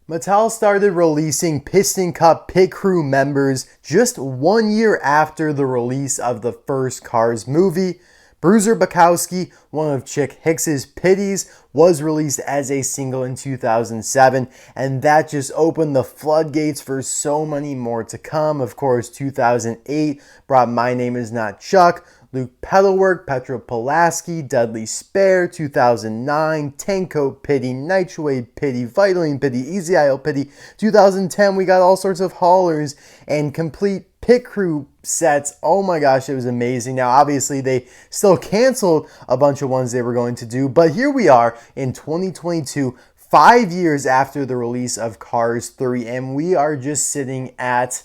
Mattel started releasing Piston Cup pit crew members just 1 year after the release of the first Cars movie. Bruiser Bukowski, one of Chick Hicks's pitties, was released as a single in 2007, and that just opened the floodgates for so many more to come. Of course, 2008 brought My Name Is Not Chuck, Luke Petalwork, Petra Pulaski, Dudley Spare, 2009, Tanko Pitty, Nitro Pitty, Vitaline Pitty, Easy IO Pitty. 2010, we got all sorts of haulers and complete pit crew sets. Oh my gosh, it was amazing. Now, obviously, they still canceled a bunch of ones they were going to do, but here we are in 2022, 5 years after the release of Cars 3, and we are just sitting at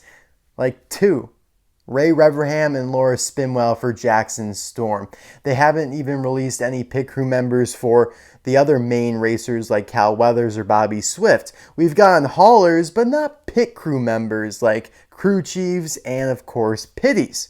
like 2. Ray Reverham and Laura Spinwell for Jackson Storm. They haven't even released any pit crew members for the other main racers like Cal Weathers or Bobby Swift. We've gotten haulers, but not pit crew members like crew chiefs and, of course, pitties.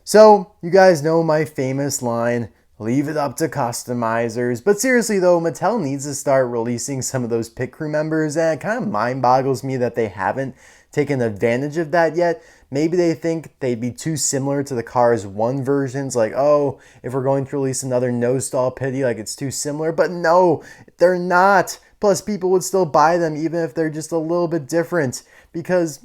So, you guys know my famous line, leave it up to customizers. But seriously though, Mattel needs to start releasing some of those pit crew members, and it kind of mind boggles me that they haven't taken advantage of that yet. Maybe they think they'd be too similar to the Cars 1 versions, like, oh, if we're going to release another no-stall pitty, like it's too similar. But no, they're not. Plus, people would still buy them even if they're just a little bit different, because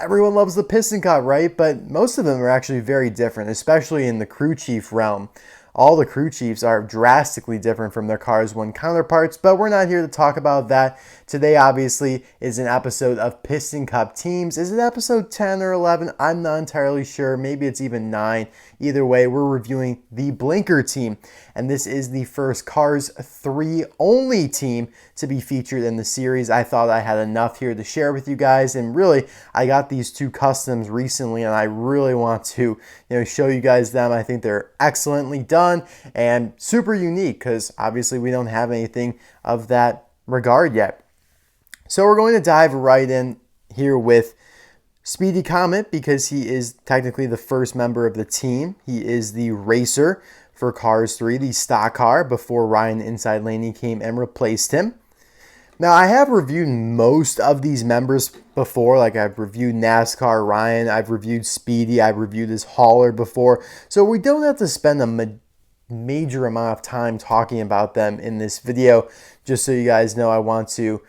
everyone loves the Piston Cup, right? But most of them are actually very different, especially in the crew chief realm. All the crew chiefs are drastically different from their Cars 1 counterparts, but we're not here to talk about that. Today, obviously, is an episode of Piston Cup Teams. Is it episode 10 or 11? I'm not entirely sure. Maybe it's even 9. Either way, we're reviewing the Blinkr team, and this is the first Cars 3 only team to be featured in the series. I thought I had enough here to share with you guys, and really, I got these 2 customs recently, and I really want to show you guys them. I think they're excellently done and super unique because obviously we don't have anything of that regard yet. So we're going to dive right in here with Speedy Comet because he is technically the first member of the team. He is the racer for Cars 3, the stock car, before Ryan Inside Laney came and replaced him. Now, I have reviewed most of these members before, like I've reviewed NASCAR Ryan, I've reviewed Speedy, I've reviewed his hauler before, so we don't have to spend a major amount of time talking about them in this video. Just so you guys know, I don't want to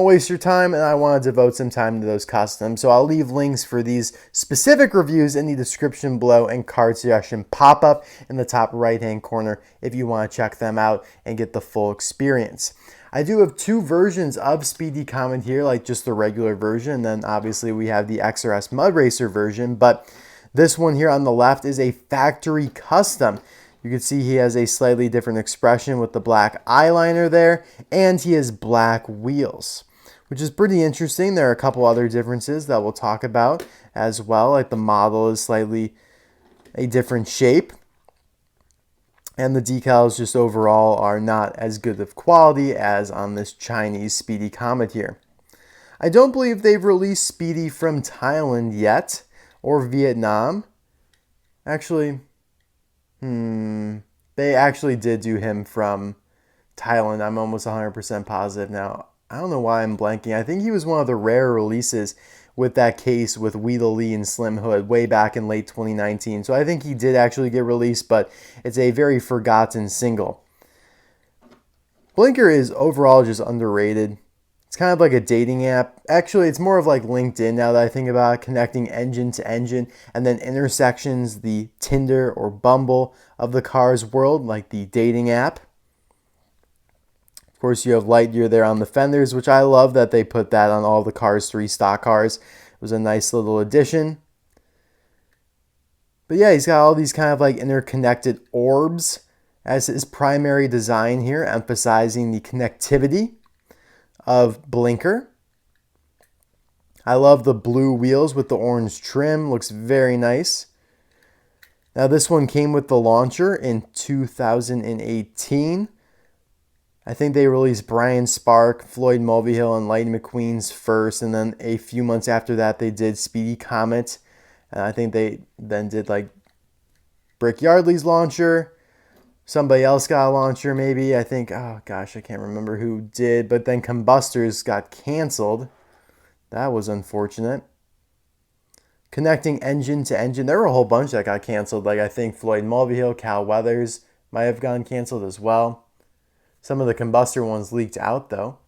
waste your time, and I want to devote some time to those customs. So I'll leave links for these specific reviews in the description below and card suggestion pop-up in the top right-hand corner if you want to check them out and get the full experience. I do have 2 versions of Speedy Comet here, like just the regular version, and then obviously we have the XRS Mud Racer version, but this one here on the left is a factory custom. You can see he has a slightly different expression with the black eyeliner there, and he has black wheels, which is pretty interesting. There are a couple other differences that we'll talk about as well, like the model is slightly a different shape, and the decals just overall are not as good of quality as on this Chinese Speedy Comet here. I don't believe they've released Speedy from Thailand yet, or Vietnam. Actually, they actually did do him from Thailand. I'm almost 100% positive now. I don't know why I'm blanking. I think he was one of the rare releases with that case with Weedle Lee and Slim Hood way back in late 2019. So I think he did actually get released, but it's a very forgotten single. Blinkr is overall just underrated. It's kind of like a dating app. Actually, it's more of like LinkedIn now that I think about it, connecting engine to engine, and then intersections, the Tinder or Bumble of the Cars world, like the dating app. Of course, you have Lightyear there on the fenders, which I love that they put that on all the Cars 3 stock cars. It was a nice little addition. But yeah, he's got all these kind of like interconnected orbs as his primary design here, emphasizing the connectivity of Blinkr. I love the blue wheels with the orange trim. Looks very nice. Now this one came with the launcher in 2018. I think they released Brian Spark, Floyd Mulvihill, and Lightning McQueen's first, and then a few months after that they did Speedy Comet. And I think they then did like Brick Yardley's launcher. Somebody else got a launcher maybe. I think, oh gosh, I can't remember who did. But then Combustors got canceled. That was unfortunate. Connecting engine to engine. There were a whole bunch that got canceled. Like I think Floyd Mulvihill, Cal Weathers might have gotten canceled as well. Some of the Combustor ones leaked out though.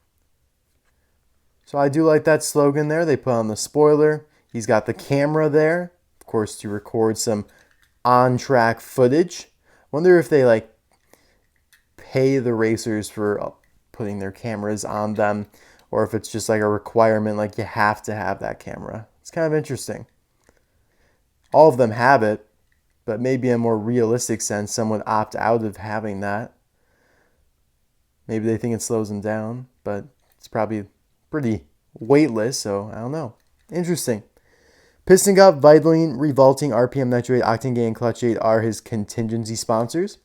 So I do like that slogan there. They put on the spoiler. He's got the camera there, of course, to record some on-track footage. Wonder if they like pay the racers for putting their cameras on them, or if it's just like a requirement, like you have to have that camera. It's kind of interesting. All of them have it, but maybe in a more realistic sense, some would opt out of having that. Maybe they think it slows them down, but it's probably pretty weightless, so I don't know. Interesting. Piston Cup, Vitaline, Revolting, RPM Nitro 8, Octane Gain, Clutch 8 are his contingency sponsors.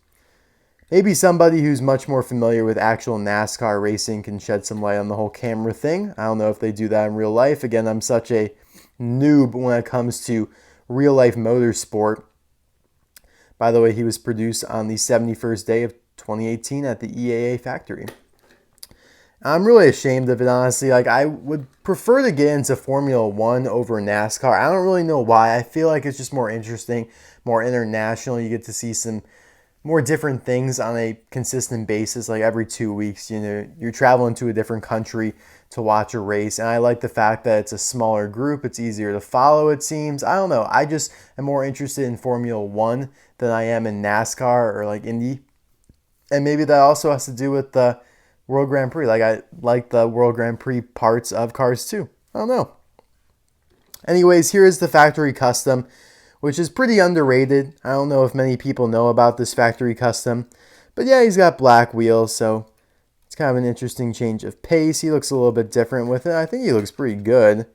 Maybe somebody who's much more familiar with actual NASCAR racing can shed some light on the whole camera thing. I don't know if they do that in real life. Again, I'm such a noob when it comes to real life motorsport. By the way, he was produced on the 71st day of 2018 at the EAA factory. I'm really ashamed of it, honestly. Like, I would prefer to get into Formula 1 over NASCAR. I don't really know why. I feel like it's just more interesting, more international. You get to see some more different things on a consistent basis, like every 2 weeks. You know, you're traveling to a different country to watch a race, and I like the fact that it's a smaller group. It's easier to follow, it seems. I don't know. I just am more interested in Formula 1 than I am in NASCAR or like Indy. And maybe that also has to do with the World Grand Prix. Like, I like the World Grand Prix parts of Cars too. I don't know. Anyways, here is the factory custom, which is pretty underrated. I don't know if many people know about this factory custom. But yeah, he's got black wheels, so it's kind of an interesting change of pace. He looks a little bit different with it. I think he looks pretty good.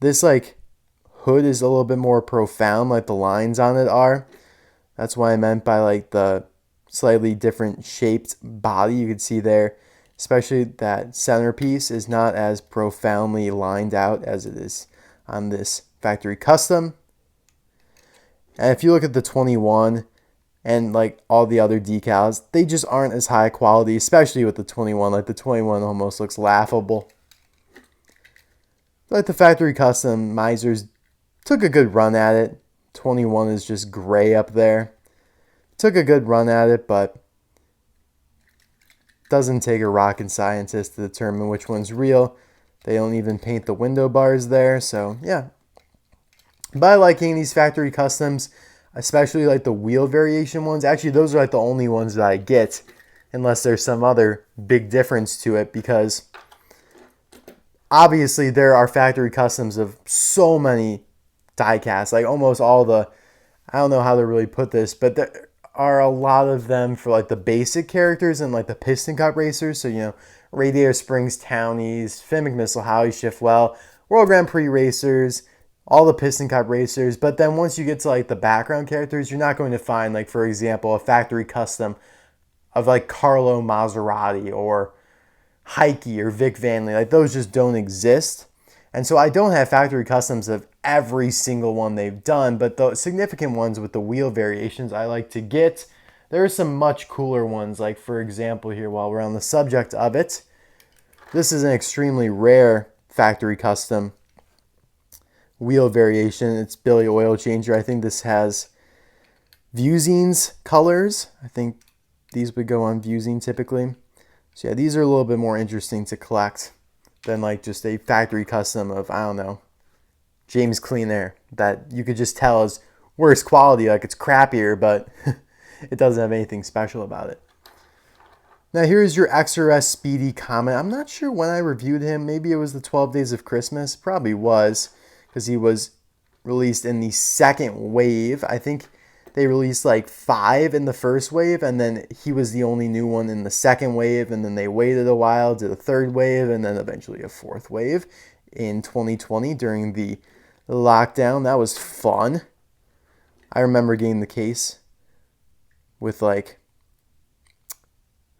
This, like, hood is a little bit more profound, like the lines on it are. That's what I meant by like the slightly different shaped body. You can see there, especially that centerpiece is not as profoundly lined out as it is on this factory custom. And if you look at the 21 and like all the other decals, they just aren't as high quality, especially with the 21. Like the 21 almost looks laughable. Like the factory custom, Misers took a good run at it. 21 is just gray up there. Took a good run at it, but doesn't take a rocket scientist to determine which one's real. They don't even paint the window bars there, so yeah. But I like getting these factory customs, especially like the wheel variation ones. Actually, those are like the only ones that I get, unless there's some other big difference to it, because obviously there are factory customs of so many diecast, like almost all the, I don't know how to really put this, but there are a lot of them for like the basic characters and like the Piston Cup racers. So, you know, Radiator Springs Townies, Finn McMissile, Howie Schiffwell, World Grand Prix racers, all the Piston Cup racers. But then once you get to like the background characters, you're not going to find, like, for example, a factory custom of like Carlo Maserati or Heike or Vic Vanley. Like, those just don't exist. And so I don't have factory customs of every single one they've done, but the significant ones with the wheel variations I like to get. There are some much cooler ones, like for example here, while we're on the subject of it, this is an extremely rare factory custom wheel variation. It's Billy Oil Changer. I think this has Vuzine's colors. I think these would go on Vuzine typically. So yeah, these are a little bit more interesting to collect than like just a factory custom of, I don't know, James Clean Air that you could just tell is worse quality, like it's crappier, but it doesn't have anything special about it. Now here's your XRS Speedy Comet. I'm not sure when I reviewed him. Maybe it was the 12 Days of Christmas. Probably was, because he was released in the second wave. I think they released like 5 in the first wave, and then he was the only new one in the second wave, and then they waited a while, did a third wave, and then eventually a fourth wave in 2020 during the lockdown. That was fun. I remember getting the case with like,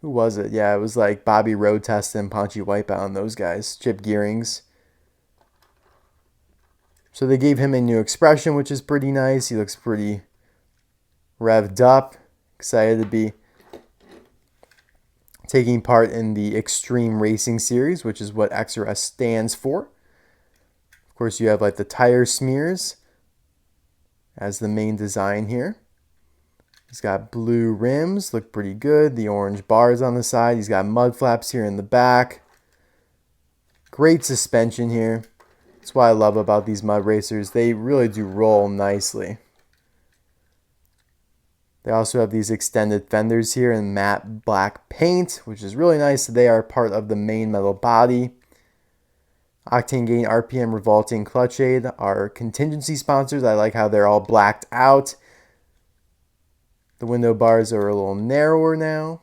who was it? Yeah, it was like Bobby Road Test and Paunchy Wipeout and those guys. Chip Gearings. So they gave him a new expression, which is pretty nice. He looks pretty revved up, excited to be taking part in the Extreme Racing Series, which is what XRS stands for. Of course, you have like the tire smears as the main design here. He's got blue rims, look pretty good. The orange bars on the side. He's got mud flaps here in the back. Great suspension here. That's what I love about these mud racers. They really do roll nicely. They also have these extended fenders here in matte black paint, which is really nice. They are part of the main metal body. Octane Gain, RPM, Revolting, Clutch Aid are contingency sponsors. I like how they're all blacked out. The window bars are a little narrower now.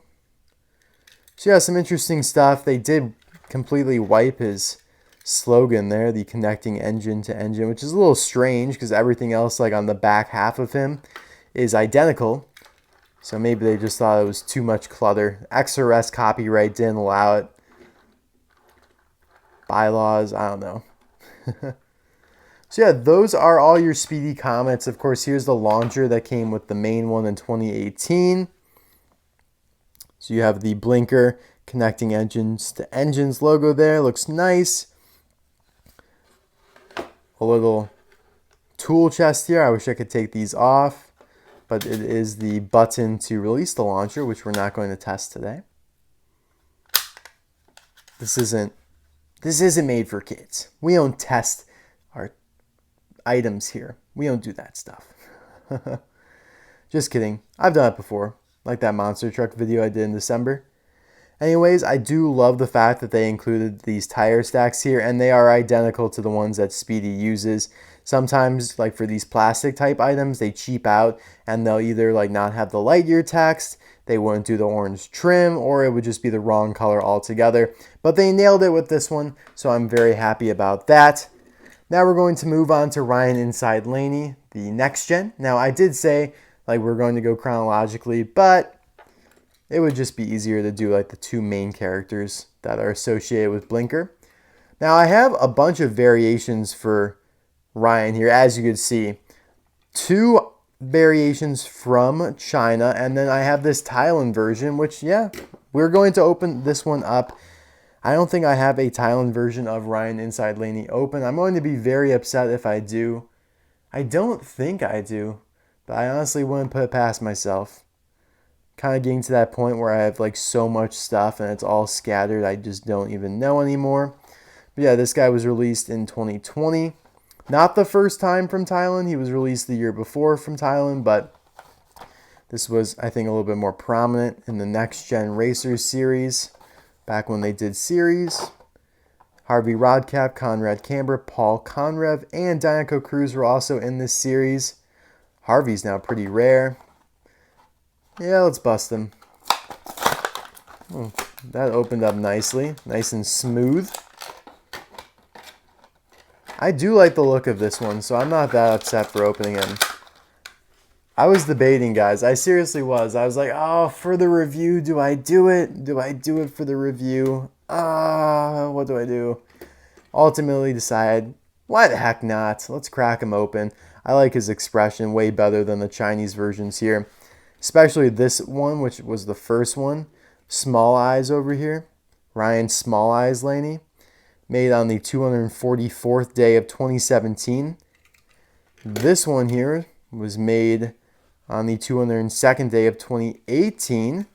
So yeah, some interesting stuff. They did completely wipe his slogan there, the connecting engine to engine, which is a little strange because everything else like on the back half of him is identical. So maybe they just thought it was too much clutter. XRS copyright didn't allow it. Bylaws, I don't know. So yeah, those are all your Speedy Comets. Of course, here's the launcher that came with the main one in 2018. So you have the Blinkr connecting engines to engines logo there. Looks nice. A little tool chest here. I wish I could take these off. But it is the button to release the launcher, which we're not going to test today. This isn't made for kids. We don't test our items here. We don't do that stuff. Just kidding. I've done it before, like that monster truck video I did in December. Anyways, I do love the fact that they included these tire stacks here, and they are identical to the ones that Speedy uses. Sometimes, like for these plastic type items, they cheap out and they'll either like not have the light year text, they wouldn't do the orange trim, or it would just be the wrong color altogether. But they nailed it with this one, so I'm very happy about that. Now we're going to move on to Ryan Inside Laney, the next gen. Now I did say like we're going to go chronologically, but it would just be easier to do like the two main characters that are associated with Blinkr. Now I have a bunch of variations for Ryan here, as you can see. Two variations from China, and then I have this Thailand version, which, yeah, we're going to open this one up. I don't think I have a Thailand version of Ryan Inside Laney open. I'm going to be very upset if I do. I don't think I do, but I honestly wouldn't put it past myself. Kind of getting to that point where I have like so much stuff and it's all scattered, I just don't even know anymore. But yeah, this guy was released in 2020. Not the first time from Thailand. He was released the year before from Thailand, but this was, I think, a little bit more prominent in the Next Gen Racers series, back when they did series. Harvey Rodcap, Conrad Camber, Paul Conrev, and Dynaco Cruz were also in this series. Harvey's now pretty rare. Yeah, let's bust him. Oh, that opened up nicely. Nice and smooth. I do like the look of this one, so I'm not that upset for opening him. I was debating, guys. I seriously was. I was like, oh, for the review, do I do it? Do I do it for the review? What do I do? Ultimately decided, why the heck not? Let's crack him open. I like his expression way better than the Chinese versions here. Especially this one, which was the first one. Small Eyes over here. Ryan Small Eyes Laney. Made on the 244th day of 2017. This one here was made on the 202nd day of 2018.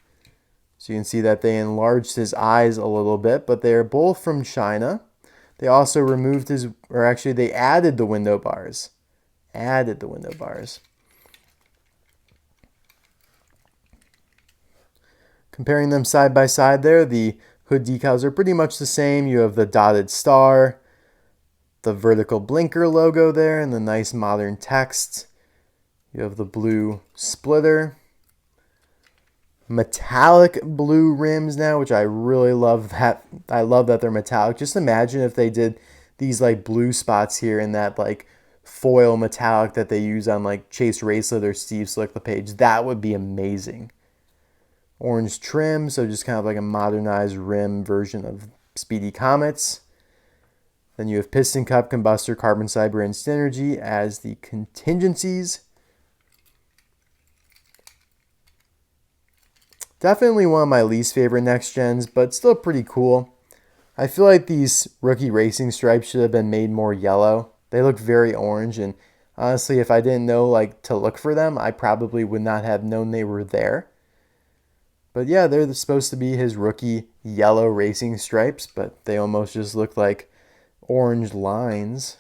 So you can see that they enlarged his eyes a little bit, but they are both from China. They also removed his, or actually they added the window bars. Added the window bars. Comparing them side by side there, the hood decals are pretty much the same. You have the dotted star, the vertical Blinkr logo there, and the nice modern text. You have the blue splitter. Metallic blue rims now, which I really love that. I love that they're metallic. Just imagine if they did these like blue spots here in that like foil metallic that they use on like Chase Racelet or Steve Slick LePage. That would be amazing. Orange trim, so just kind of like a modernized rim version of Speedy Comets. Then you have Piston Cup, Combustor, Carbon Cyber, and Synergy as the contingencies. Definitely one of my least favorite next gens, but still pretty cool. I feel like these rookie racing stripes should have been made more yellow. They look very orange, and honestly, if I didn't know to look for them, I probably would not have known they were there. But yeah, they're supposed to be his rookie yellow racing stripes, but they almost just look like orange lines.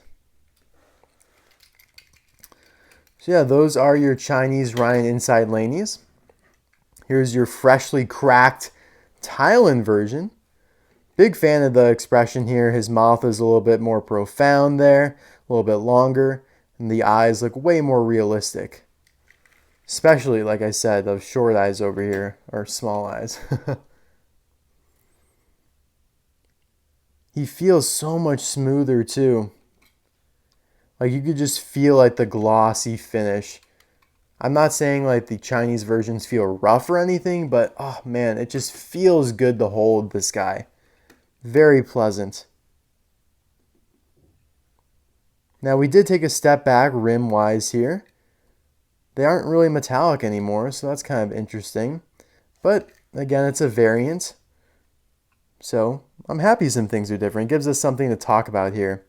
So yeah, those are your Chinese Ryan Inside Laneys. Here's your freshly cracked Thailand version. Big fan of the expression here. His mouth is a little bit more profound there, a little bit longer, and the eyes look way more realistic. Especially, like I said, those short eyes over here, or small eyes. He feels so much smoother too. Like you could just feel like the glossy finish. I'm not saying like the Chinese versions feel rough or anything, but oh man, it just feels good to hold this guy. Very pleasant. Now we did take a step back rim-wise here. They aren't really metallic anymore, so that's kind of interesting. But again, it's a variant. So I'm happy some things are different. It gives us something to talk about here.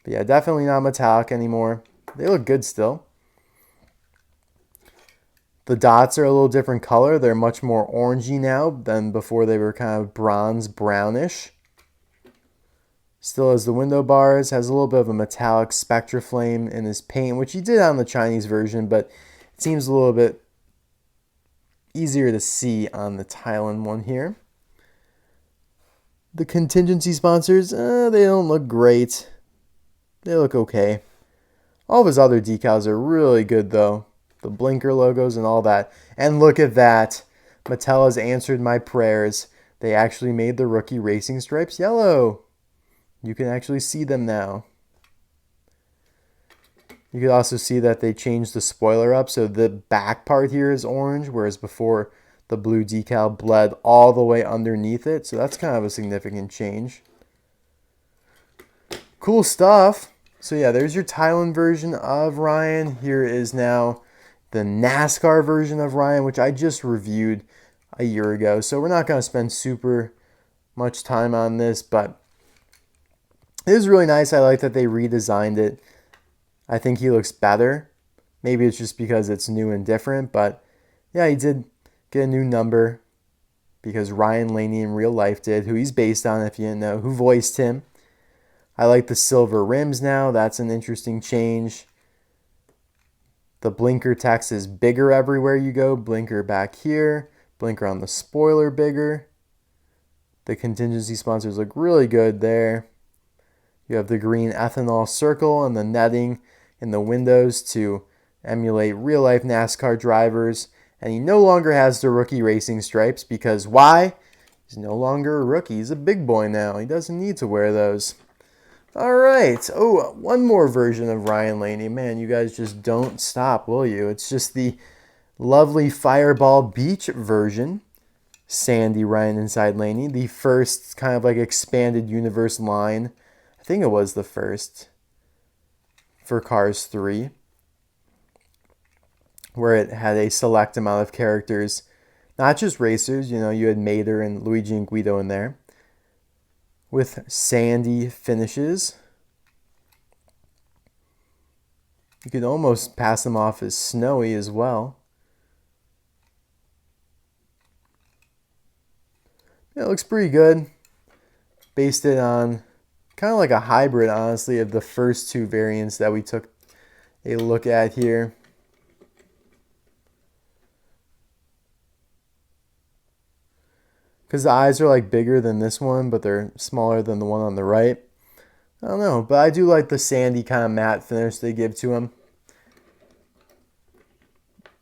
But yeah, definitely not metallic anymore. They look good still. The dots are a little different color. They're much more orangey now than before. They were kind of bronze brownish. Still has the window bars, has a little bit of a metallic spectra flame in his paint, which he did on the Chinese version, but it seems a little bit easier to see on the Thailand one here. The contingency sponsors, they don't look great. They look okay. All of his other decals are really good though. The Blinkr logos and all that. And look at that. Mattel has answered my prayers. They actually made the rookie racing stripes yellow. You can actually see them now. You can also see that they changed the spoiler up, so the back part here is orange, whereas before the blue decal bled all the way underneath it. So that's kind of a significant change. Cool stuff. So yeah, there's your Thailand version of Ryan. Here is now the NASCAR version of Ryan, which I just reviewed a year ago. So we're not going to spend super much time on this, but it is really nice. I like that they redesigned it. I think he looks better. Maybe it's just because it's new and different, but yeah, he did get a new number because Ryan Laney in real life did, who he's based on if you didn't know, who voiced him. I like the silver rims now. That's an interesting change. The Blinkr text is bigger everywhere you go. Blinkr back here. Blinkr on the spoiler bigger. The contingency sponsors look really good there. You have the green ethanol circle and the netting in the windows to emulate real-life NASCAR drivers. And he no longer has the rookie racing stripes because why? He's no longer a rookie. He's a big boy now. He doesn't need to wear those. All right. Oh, one more version of Ryan Laney. Man, you guys just don't stop, will you? It's just the lovely Fireball Beach version. Sandy Ryan Inside Laney. The first kind of like expanded universe line. I think it was the first for Cars 3. Where it had a select amount of characters. Not just racers. You know, you had Mater and Luigi and Guido in there. With sandy finishes. You could almost pass them off as snowy as well. Yeah, it looks pretty good. Based it on kind of like a hybrid, honestly, of the first two variants that we took a look at here. Because the eyes are like bigger than this one, but they're smaller than the one on the right. I don't know, but I do like the sandy kind of matte finish they give to them.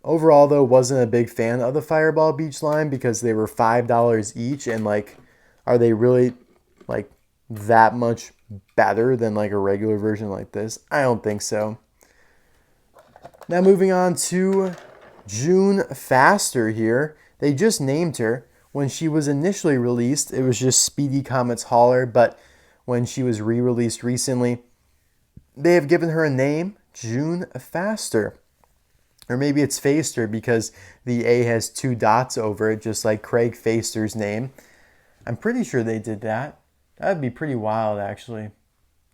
Overall, though, wasn't a big fan of the Fireball Beach line because they were $5 each, and like, are they really like that much better than like a regular version like this? I don't think so. Now moving on to June Fäster here. They just named her. When she was initially released, it was just Speedy Comet's hauler, but when she was re-released recently. They have given her a name, June Fäster. Or maybe it's Fäster because the A has 2 dots over it, just like Craig Fäster's name. I'm pretty sure they did that. That would be pretty wild, actually,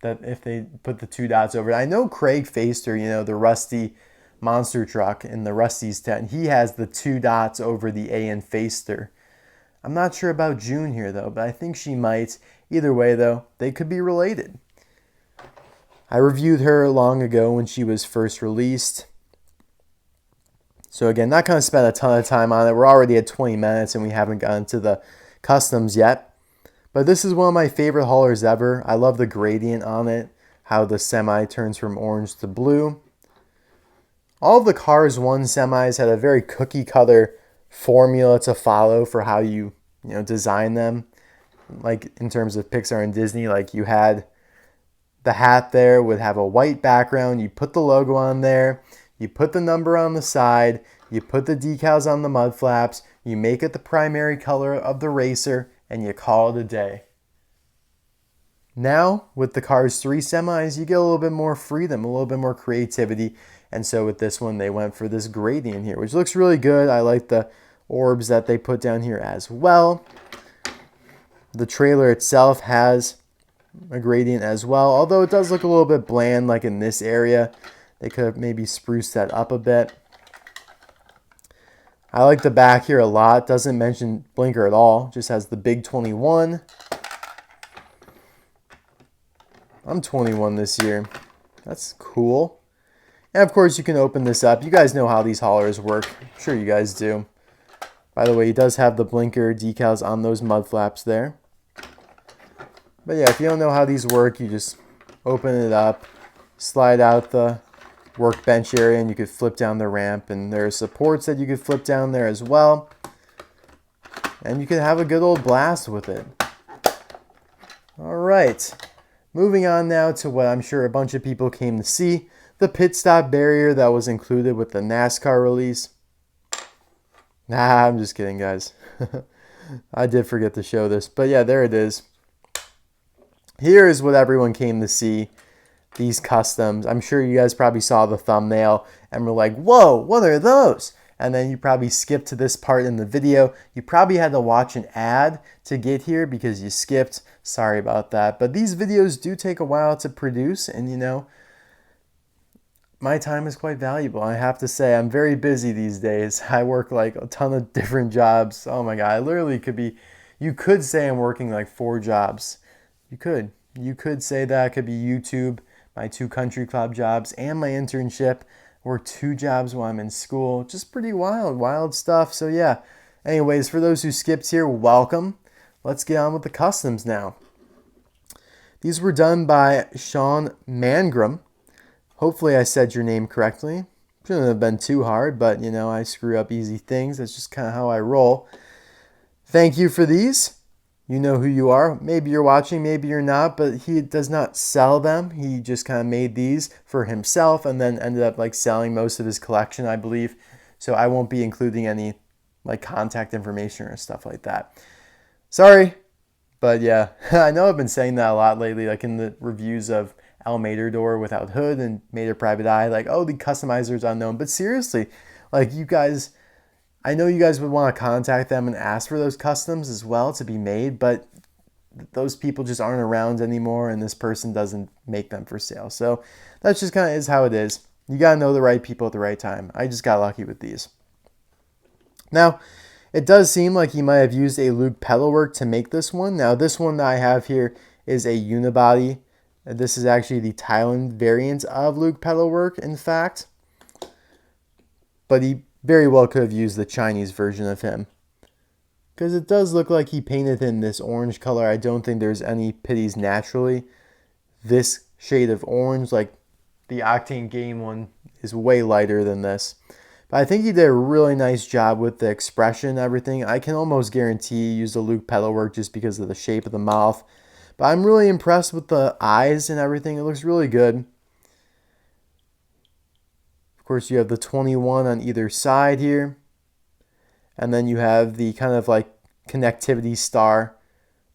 that if they put the 2 dots over it. I know Craig Fäster, you know, the Rusty monster truck in the Rusty's tent, he has the 2 dots over the A in Fäster. I'm not sure about June here, though, but I think she might. Either way, though, they could be related. I reviewed her long ago when she was first released. So again, not going to spend a ton of time on it. We're already at 20 minutes and we haven't gotten to the customs yet. But this is one of my favorite haulers ever. I love the gradient on it, how the semi turns from orange to blue. All of the Cars 1 semis had a very cookie cutter formula to follow for how you design them. Like in terms of Pixar and Disney, like you had the hat there would have a white background. You put the logo on there. You put the number on the side, you put the decals on the mud flaps, you make it the primary color of the racer, and you call it a day. Now, with the Cars 3 semis, you get a little bit more freedom, a little bit more creativity, and so with this one, they went for this gradient here, which looks really good. I like the orbs that they put down here as well. The trailer itself has a gradient as well, although it does look a little bit bland, like in this area. They could have maybe spruced that up a bit. I like the back here a lot. Doesn't mention Blinkr at all. Just has the big 21. I'm 21 this year. That's cool. And of course you can open this up. You guys know how these haulers work. I'm sure you guys do. By the way, he does have the Blinkr decals on those mud flaps there. But yeah, if you don't know how these work, you just open it up, slide out the workbench area, and you could flip down the ramp, and there are supports that you could flip down there as well, and you could have a good old blast with it. All right, moving on now to what I'm sure a bunch of people came to see, the pit stop barrier that was included with the NASCAR release. Nah, I'm just kidding, guys. I did forget to show this, but yeah, there it is. Here is what everyone came to see. These customs. I'm sure you guys probably saw the thumbnail and were like, whoa, what are those? And then you probably skipped to this part in the video. You probably had to watch an ad to get here because you skipped. Sorry about that. But these videos do take a while to produce, and my time is quite valuable. I have to say, I'm very busy these days. I work like a ton of different jobs. Oh my God, I literally you could say I'm working like 4 jobs. You could say that. It could be YouTube, my 2 country club jobs, and my internship. Work 2 jobs while I'm in school. Just pretty wild stuff. So yeah. Anyways, for those who skipped here, welcome. Let's get on with the customs now. These were done by Sean Mangrum. Hopefully I said your name correctly. Shouldn't have been too hard, but I screw up easy things. That's just kind of how I roll. Thank you for these. You know who you are. Maybe you're watching, maybe you're not, but he does not sell them. He just kind of made these for himself and then ended up like selling most of his collection, I believe. So I won't be including any like contact information or stuff like that. Sorry, but yeah, I know I've been saying that a lot lately, like in the reviews of El Matador without hood and Mater Private Eye, like, oh, the customizer is unknown. But seriously, like you guys, I know you guys would want to contact them and ask for those customs as well to be made, but those people just aren't around anymore and this person doesn't make them for sale. So that's just kind of is how it is. You got to know the right people at the right time. I just got lucky with these. Now, it does seem like he might have used a Luke pedalwork to make this one. Now, this one that I have here is a unibody. This is actually the Thailand variant of Luke pedalwork, in fact. But he very well could have used the Chinese version of him, because it does look like he painted in this orange color. I don't think there's any pitties naturally this shade of orange. Like the Octane Game one is way lighter than this, but I think he did a really nice job with the expression and everything. I can almost guarantee he used the Luke pedalwork just because of the shape of the mouth, but I'm really impressed with the eyes and everything. It looks really good. Of course, you have the 21 on either side here. And then you have the kind of like connectivity star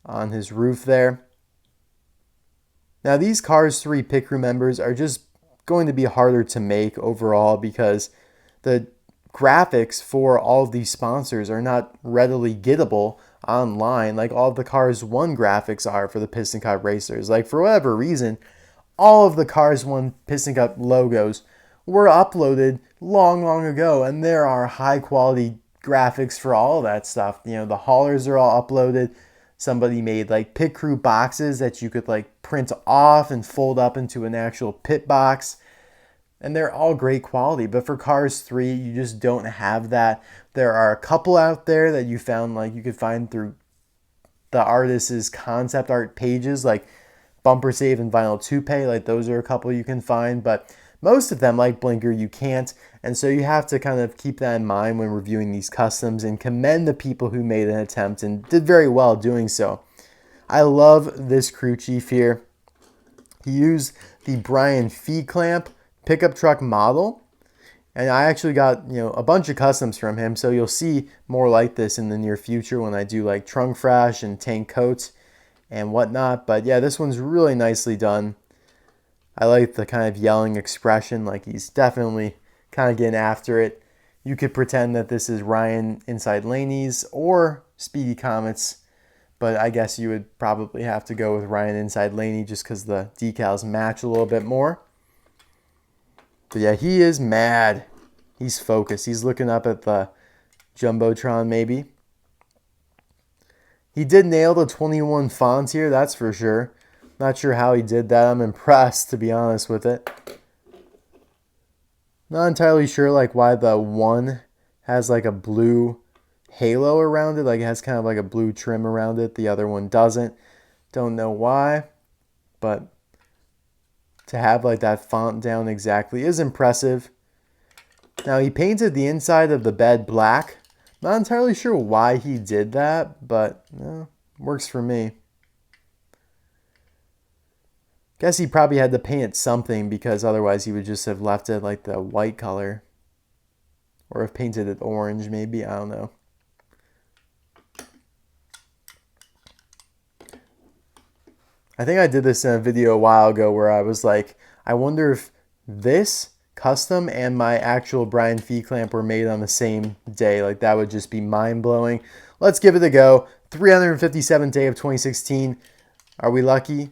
on his roof there. Now these Cars 3 pit crew members are just going to be harder to make overall because the graphics for all of these sponsors are not readily gettable online like all of the Cars 1 graphics are for the Piston Cup racers. Like for whatever reason, all of the Cars 1 Piston Cup logos were uploaded long ago, and there are high quality graphics for all of that stuff. You know, the haulers are all uploaded. Somebody made like pit crew boxes that you could like print off and fold up into an actual pit box. And they're all great quality. But for Cars 3, you just don't have that. There are a couple out there that you found like you could find through the artist's concept art pages like Bumper Save and Vinyl Toupee. Like those are a couple you can find. But most of them, like Blinkr, you can't. And so you have to kind of keep that in mind when reviewing these customs and commend the people who made an attempt and did very well doing so. I love this crew chief here. He used the Brian feed clamp pickup truck model. And I actually got, a bunch of customs from him. So you'll see more like this in the near future when I do like trunk fresh and tank coats and whatnot. But yeah, this one's really nicely done. I like the kind of yelling expression, like he's definitely kind of getting after it. You could pretend that this is Ryan inside Laney's or Speedy Comet's, but I guess you would probably have to go with Ryan inside Laney just because the decals match a little bit more. But yeah, he is mad. He's focused. He's looking up at the Jumbotron maybe. He did nail the 21 fonts here, that's for sure. Not sure how he did that. I'm impressed, to be honest with it. Not entirely sure like why the one has like a blue halo around it. Like it has kind of like a blue trim around it. The other one doesn't. Don't know why. But to have like that font down exactly is impressive. Now he painted the inside of the bed black. Not entirely sure why he did that, but works for me. Guess he probably had to paint something because otherwise he would just have left it like the white color. Or have painted it orange maybe, I don't know. I think I did this in a video a while ago where I was like, I wonder if this custom and my actual Brian feed clamp were made on the same day. Like that would just be mind-blowing. Let's give it a go. 357th day of 2016. Are we lucky?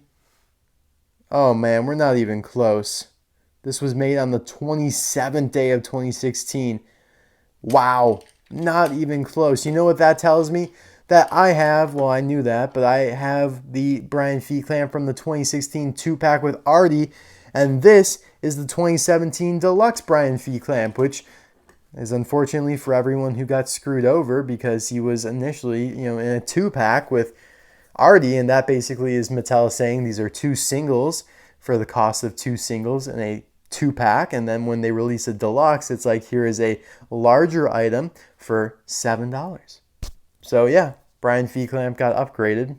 Oh man, we're not even close. This was made on the 27th day of 2016. Wow, not even close. You know what that tells me? That I have, well I knew that, but I have the Brian feed clamp from the 2016 2-pack with Artie, and this is the 2017 Deluxe Brian feed clamp, which is unfortunately for everyone who got screwed over because he was initially, in a 2-pack with Artie, and that basically is Mattel saying these are 2 singles for the cost of 2 singles in a 2-pack, and then when they release a deluxe, it's like here is a larger item for $7. So yeah, Brian feed clamp got upgraded.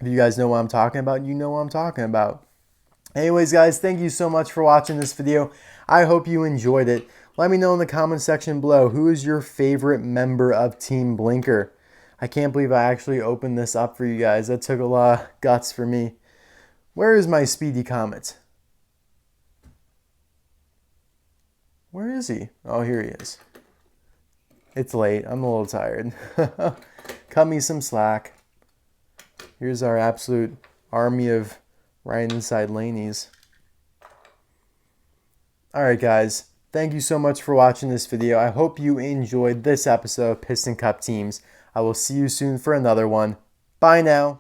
If you guys know what I'm talking about, you know what I'm talking about. Anyways, guys, thank you so much for watching this video. I hope you enjoyed it. Let me know in the comment section below, who is your favorite member of Team Blinkr? I can't believe I actually opened this up for you guys. That took a lot of guts for me. Where is my Speedy Comet? Where is he? Oh, here he is. It's late. I'm a little tired. Cut me some slack. Here's our absolute army of Ryan inside Laney's. Alright guys, thank you so much for watching this video. I hope you enjoyed this episode of Piston Cup Teams. I will see you soon for another one. Bye now.